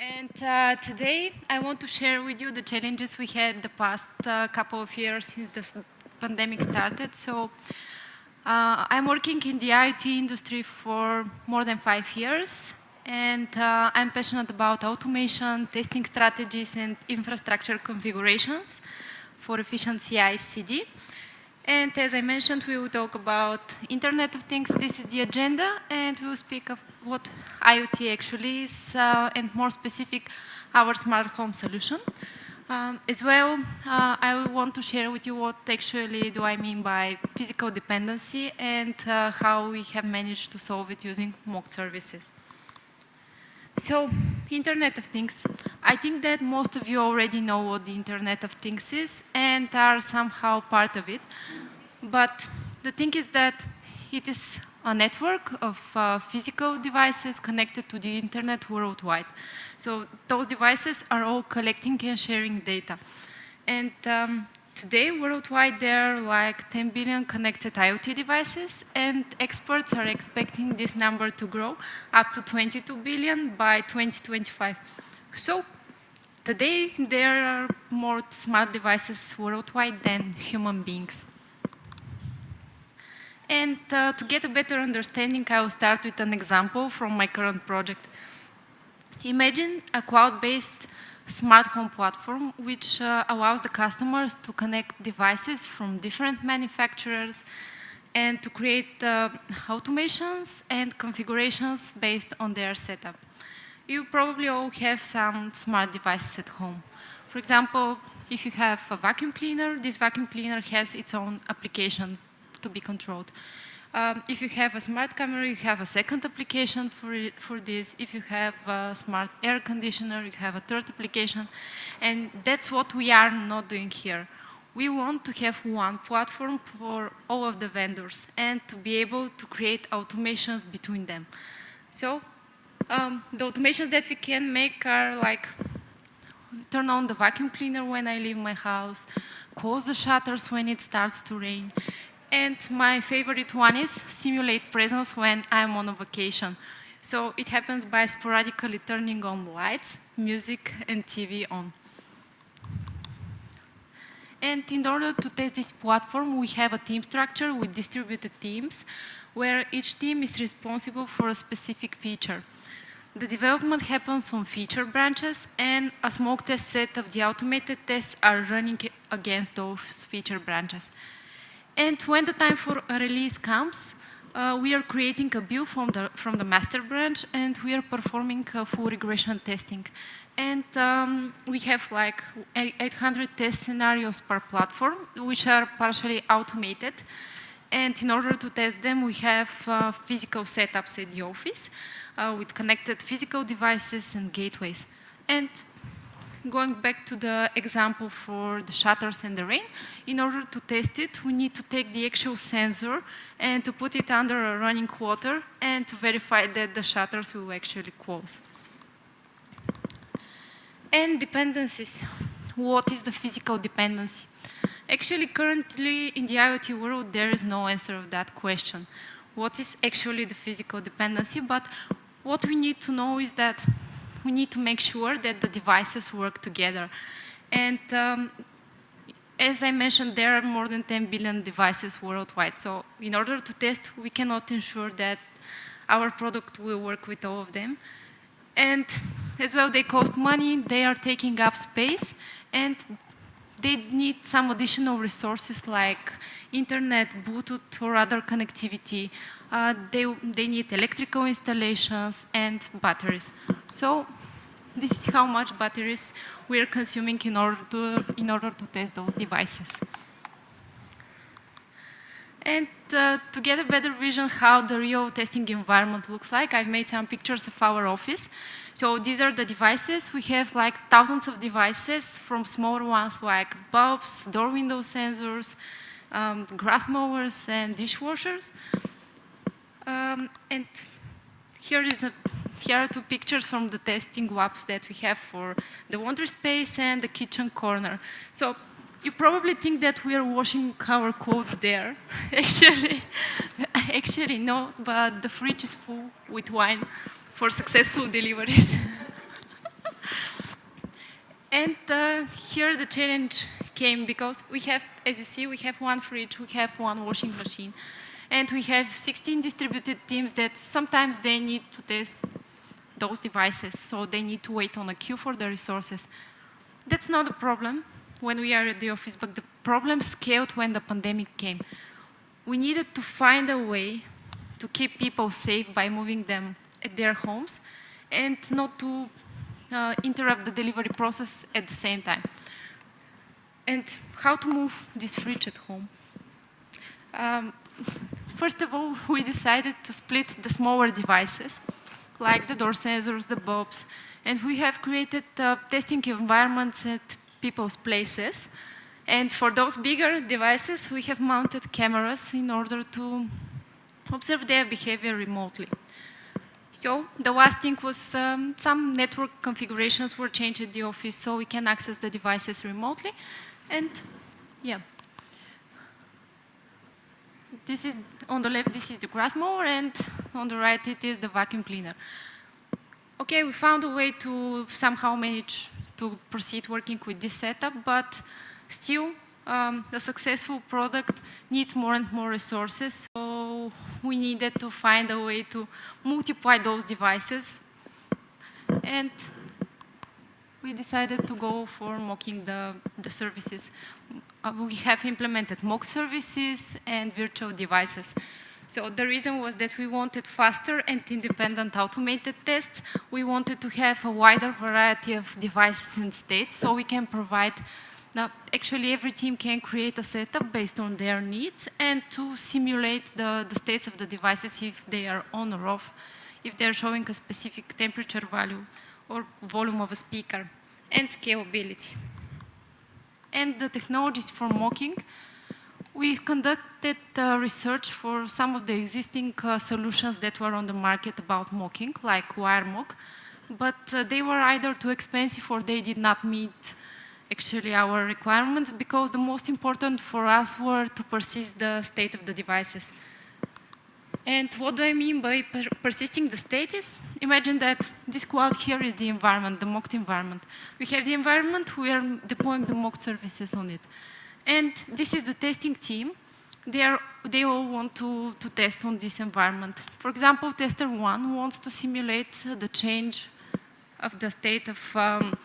And today I want to share with you the challenges we had the past couple of years since the pandemic started. I'm working in the IoT industry for more than 5 years, and I'm passionate about automation, testing strategies, and infrastructure configurations for efficient CI/CD. And as I mentioned, we will talk about Internet of Things. This is the agenda, and we will speak of what IoT actually is, and more specific, our smart home solution. As well, I want to share with you what actually do I mean by physical dependency and how we have managed to solve it using mock services. So, Internet of Things. I think that most of you already know what the Internet of Things is and are somehow part of it. But the thing is that it is a network of physical devices connected to the Internet worldwide. So those devices are all collecting and sharing data. And today, worldwide, there are like 10 billion connected IoT devices, and experts are expecting this number to grow up to 22 billion by 2025. So today, there are more smart devices worldwide than human beings. And to get a better understanding, I will start with an example from my current project. Imagine a cloud-based smart home platform which allows the customers to connect devices from different manufacturers and to create automations and configurations based on their setup. You probably all have some smart devices at home. For example, if you have a vacuum cleaner, this vacuum cleaner has its own application to be controlled. If you have a smart camera, you have a second application for this. If you have a smart air conditioner, you have a third application. And that's what we are not doing here. We want to have one platform for all of the vendors and to be able to create automations between them. So the automations that we can make are like turn on the vacuum cleaner when I leave my house, close the shutters when it starts to rain. And my favorite one is simulate presence when I'm on a vacation. So it happens by sporadically turning on lights, music, and TV on. And in order to test this platform, we have a team structure with distributed teams, where each team is responsible for a specific feature. The development happens on feature branches, and a small test set of the automated tests are running against those feature branches. And when the time for a release comes, we are creating a build from the master branch, and we are performing full regression testing. And we have like 800 test scenarios per platform, which are partially automated. And in order to test them, we have physical setups at the office with connected physical devices and gateways. And going back to the example for the shutters and the rain, in order to test it, we need to take the actual sensor and to put it under running water and to verify that the shutters will actually close. And dependencies. What is the physical dependency? Actually, currently in the IoT world, there is no answer of that question. What is actually the physical dependency? But what we need to know is that we need to make sure that the devices work together. And as I mentioned, there are more than 10 billion devices worldwide. So in order to test, we cannot ensure that our product will work with all of them. And as well, they cost money, they are taking up space, and they need some additional resources like internet, Bluetooth, or other connectivity. They need electrical installations and batteries. So this is how much batteries we are consuming in order to test those devices. And to get a better vision how the real testing environment looks like, I've made some pictures of our office. So these are the devices. We have like thousands of devices, from smaller ones like bulbs, door window sensors, grass mowers, and dishwashers. And here are two pictures from the testing labs that we have for the laundry space and the kitchen corner. So you probably think that we are washing our clothes there. Actually no, but the fridge is full with wine for successful deliveries. And here the challenge came because we have, as you see, we have one fridge, we have one washing machine, and we have 16 distributed teams that sometimes they need to test those devices, so they need to wait on a queue for the resources. That's not a problem when we are at the office, but the problem scaled when the pandemic came. We needed to find a way to keep people safe by moving them at their homes and not to interrupt the delivery process at the same time. And how to move this fridge at home? First of all, we decided to split the smaller devices, like the door sensors, the bulbs, and we have created testing environments at people's places. And for those bigger devices, we have mounted cameras in order to observe their behavior remotely. So the last thing was some network configurations were changed at the office so we can access the devices remotely. And yeah, this is, on the left, this is the grass mower, and on the right, it is the vacuum cleaner. Okay, we found a way to somehow manage to proceed working with this setup, but still, the successful product needs more and more resources, so we needed to find a way to multiply those devices, and we decided to go for mocking the services. We have implemented mock services and virtual devices. So the reason was that we wanted faster and independent automated tests. We wanted to have a wider variety of devices and states so we can provide. Now, actually, every team can create a setup based on their needs and to simulate the states of the devices if they are on or off, if they're showing a specific temperature value or volume of a speaker, and scalability. And the technologies for mocking, we've conducted research for some of the existing solutions that were on the market about mocking, like wire mock, but they were either too expensive or they did not meet actually our requirements, because the most important for us were to persist the state of the devices. And what do I mean by persisting the state is, imagine that this cloud here is the environment, the mocked environment. We have the environment, we are deploying the mocked services on it. And this is the testing team. They all want to test on this environment. For example, tester one wants to simulate the change of the state of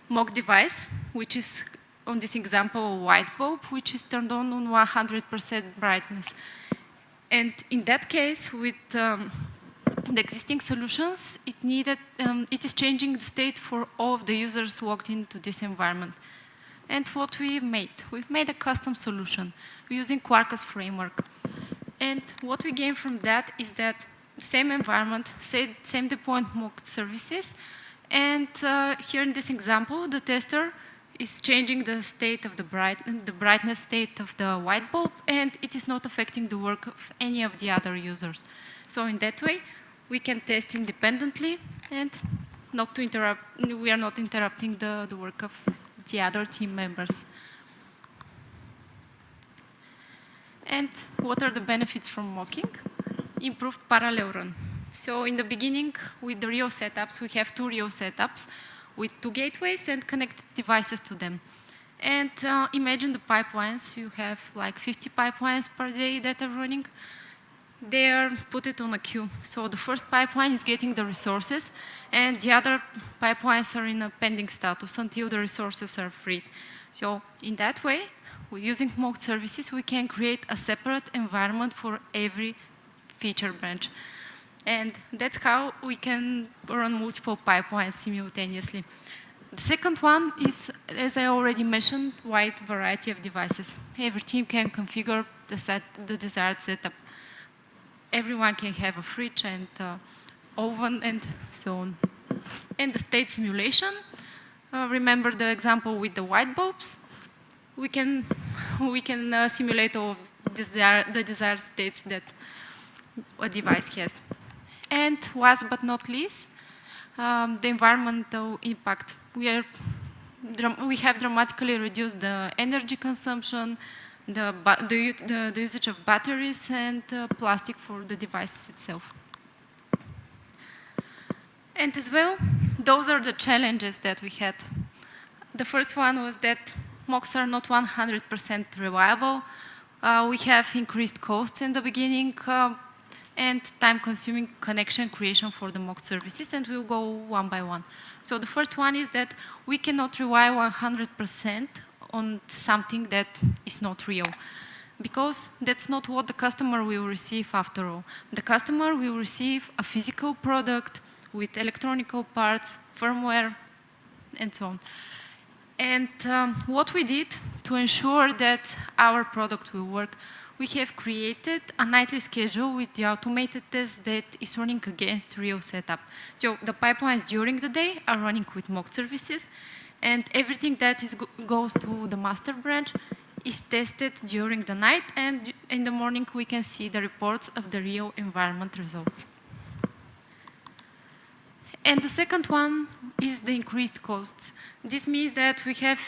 mock device, which is, on this example, a white bulb, which is turned on 100% brightness. And in that case, with the existing solutions, it is changing the state for all of the users logged into this environment. And what we've made a custom solution using Quarkus framework. And what we gain from that is that same environment, same deployment mock services, and here in this example, the tester is changing the state of the brightness state of the white bulb, and it is not affecting the work of any of the other users. So in that way, we can test independently and not to interrupt. We are not interrupting the work of the other team members. And what are the benefits from mocking? Improved parallel run. So in the beginning, with the real setups, we have 2 real setups with 2 gateways and connected devices to them. And imagine the pipelines. You have like 50 pipelines per day that are running. They are put it on a queue. So the first pipeline is getting the resources, and the other pipelines are in a pending status until the resources are freed. So in that way, using mocked services, we can create a separate environment for every feature branch. And that's how we can run multiple pipelines simultaneously. The second one is, as I already mentioned, wide variety of devices. Every team can configure the desired setup. Everyone can have a fridge and oven and so on. And the state simulation, remember the example with the white bulbs? We can simulate all of the desired states that a device has. And last but not least, the environmental impact. We have dramatically reduced the energy consumption, the usage of batteries, and plastic for the device itself. And as well, those are the challenges that we had. The first one was that mocks are not 100% reliable. We have increased costs in the beginning and time-consuming connection creation for the mock services, and we'll go one by one. So the first one is that we cannot rely 100% on something that is not real, because that's not what the customer will receive after all. The customer will receive a physical product with electronic parts, firmware, and so on. And what we did to ensure that our product will work, we have created a nightly schedule with the automated test that is running against real setup. So the pipelines during the day are running with mock services, and everything that goes to the master branch is tested during the night, and in the morning we can see the reports of the real environment results. And the second one is the increased costs. This means that we have,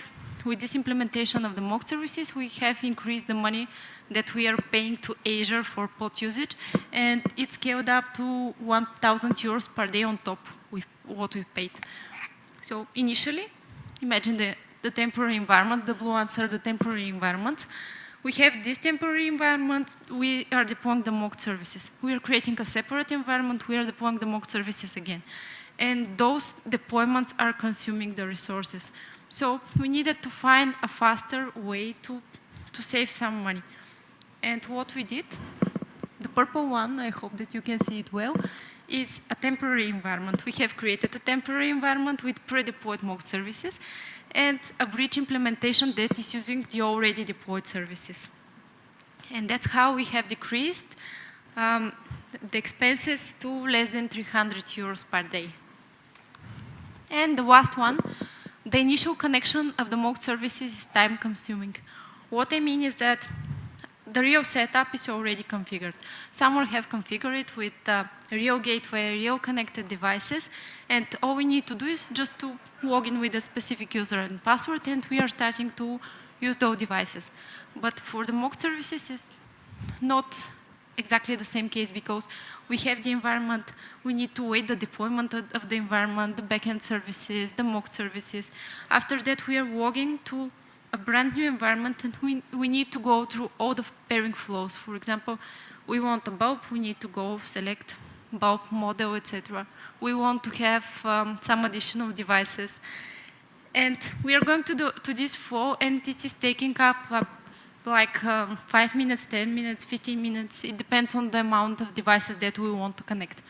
with this implementation of the mock services, we have increased the money that we are paying to Azure for pod usage, and it scaled up to 1,000 euros per day on top with what we paid. So initially, imagine the temporary environment, the blue ones are the temporary environments. We have this temporary environment, we are deploying the mock services. We are creating a separate environment, we are deploying the mock services again. And those deployments are consuming the resources. So we needed to find a faster way to save some money. And what we did, the purple one, I hope that you can see it well, is a temporary environment. We have created a temporary environment with pre-deployed mock services and a bridge implementation that is using the already deployed services. And that's how we have decreased the expenses to less than 300 euros per day. And the last one, the initial connection of the mock services is time consuming. What I mean is that the real setup is already configured. Someone have configured it with real gateway, real connected devices, and all we need to do is just to log in with a specific user and password, and we are starting to use those devices. But for the mock services, it's not exactly the same case, because we have the environment, we need to wait the deployment of the environment, the backend services, the mock services. After that, we are logging to a brand new environment, and we need to go through all the pairing flows. For example, we want a bulb, we need to go select bulb model, etc. We want to have some additional devices. And we are going to this flow, and it is taking up like 5 minutes, 10 minutes, 15 minutes. It depends on the amount of devices that we want to connect.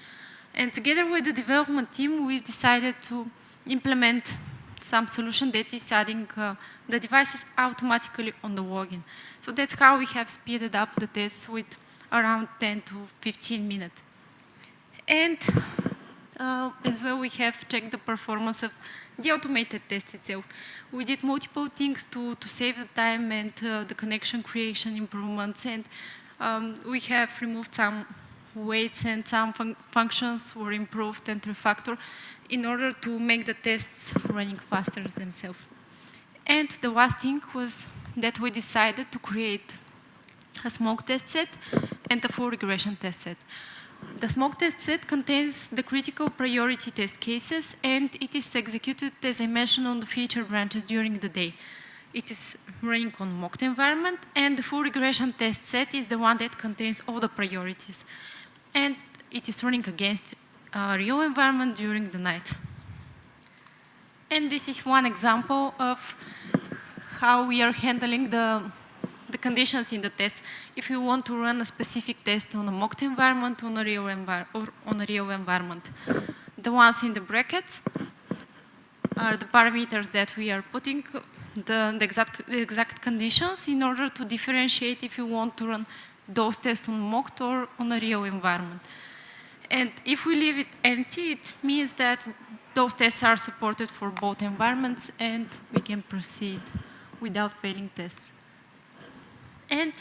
And together with the development team, we decided to implement some solution that is adding the devices automatically on the login. So that's how we have speeded up the tests with around 10 to 15 minutes. And as well, we have checked the performance of the automated test itself. We did multiple things to save the time and the connection creation improvements, and we have removed some weights, and some functions were improved and refactored in order to make the tests running faster themselves. And the last thing was that we decided to create a smoke test set and a full regression test set. The smoke test set contains the critical priority test cases, and it is executed, as I mentioned, on the feature branches during the day. It is running on mocked environment, and the full regression test set is the one that contains all the priorities. And it is running against a real environment during the night. And this is one example of how we are handling the conditions in the test. If you want to run a specific test on a mocked environment, on a real environment. The ones in the brackets are the parameters that we are putting, the exact conditions in order to differentiate if you want to run those tests on mocked or on a real environment. And if we leave it empty, it means that those tests are supported for both environments, and we can proceed without failing tests. And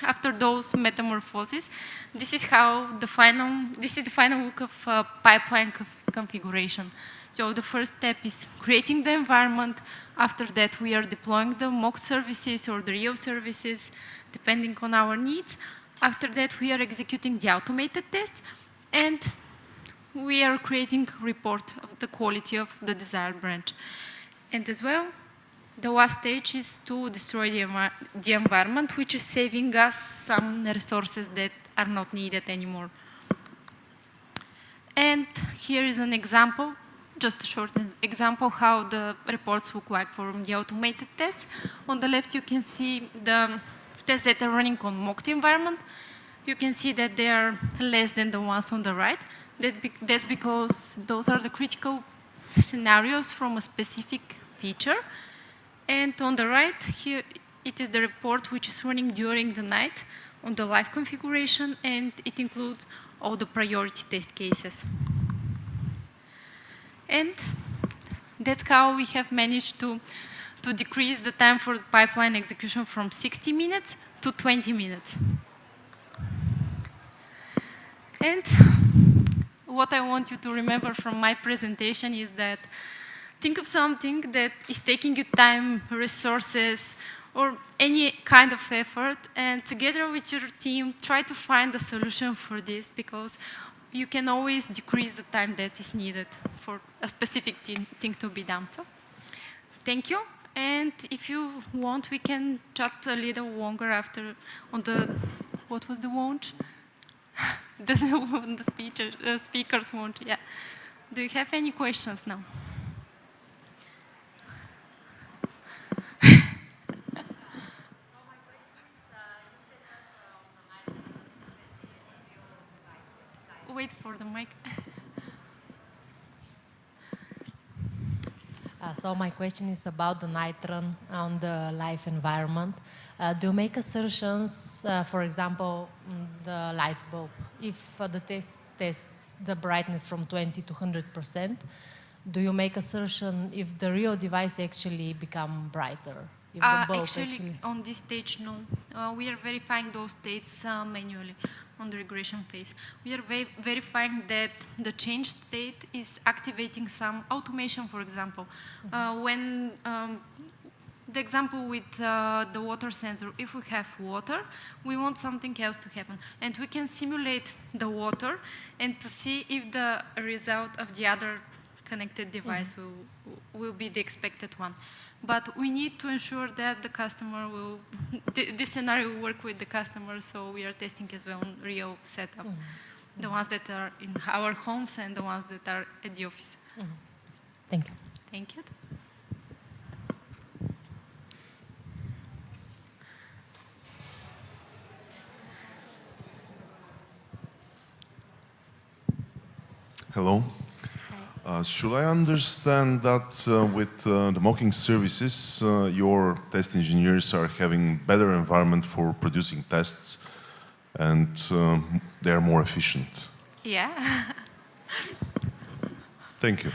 after those metamorphoses, this is the final look of pipeline configuration. So the first step is creating the environment. After that, we are deploying the mock services or the real services, depending on our needs. After that, we are executing the automated tests, and we are creating a report of the quality of the desired branch. And as well, the last stage is to destroy the environment, which is saving us some resources that are not needed anymore. And here is an example, just a short example how the reports look like from the automated tests. On the left, you can see the tests that are running on mocked environment. You can see that they are less than the ones on the right. That's because those are the critical scenarios from a specific feature. And on the right, here, it is the report which is running during the night on the live configuration, and it includes all the priority test cases. And that's how we have managed to decrease the time for pipeline execution from 60 minutes to 20 minutes. And what I want you to remember from my presentation is that think of something that is taking you time, resources, or any kind of effort, and together with your team, try to find a solution for this, because you can always decrease the time that is needed for a specific thing to be done. So, thank you. And if you want, we can chat a little longer after on the, what was the launch? The speakers launch, yeah. Do you have any questions now? Wait for the mic. So my question is about the night run on the live environment. Do you make assertions, for example, the light bulb, if the test tests the brightness from 20 to 100%, do you make assertion if the real device actually become brighter? If the bulb actually, on this stage, no. We are verifying those states manually on the regression phase. We are verifying that the changed state is activating some automation, for example. When the example with the water sensor, if we have water, we want something else to happen. And we can simulate the water and to see if the result of the other connected device will be the expected one. But we need to ensure that the customer will, this scenario will work with the customer, so we are testing as well on real setup. The ones that are in our homes and the ones that are at the office. Thank you. Thank you. Hello. Should I understand that with the mocking services, your test engineers are having better environment for producing tests and they are more efficient? Yeah. Thank you.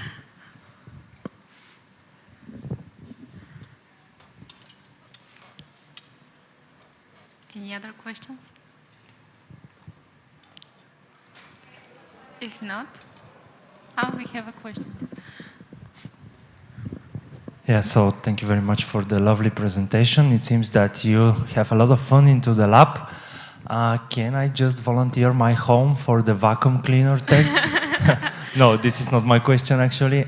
Any other questions? If not, we have a question. Yeah, so thank you very much for the lovely presentation. It seems that you have a lot of fun into the lab. Can I just volunteer my home for the vacuum cleaner test? No, this is not my question actually.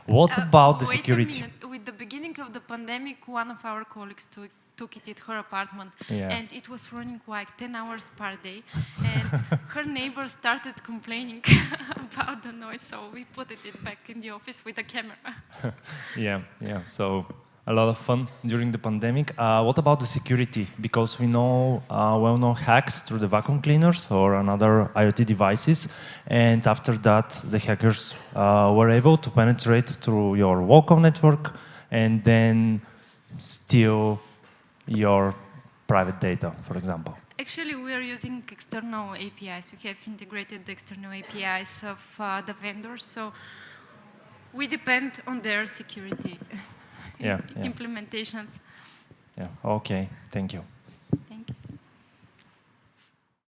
What about the security? Wait a minute. With the beginning of the pandemic, one of our colleagues took it at her apartment, and it was running like 10 hours per day, and her neighbors started complaining about the noise, so we put it back in the office with a camera. Yeah, so a lot of fun during the pandemic. What about the security? Because we know well-known hacks through the vacuum cleaners or another IoT devices, and after that the hackers were able to penetrate through your Qualcomm network and then steal your private data, for example. Actually, we are using external APIs. We have integrated the external APIs of the vendors, so we depend on their security implementations. Yeah, okay, thank you.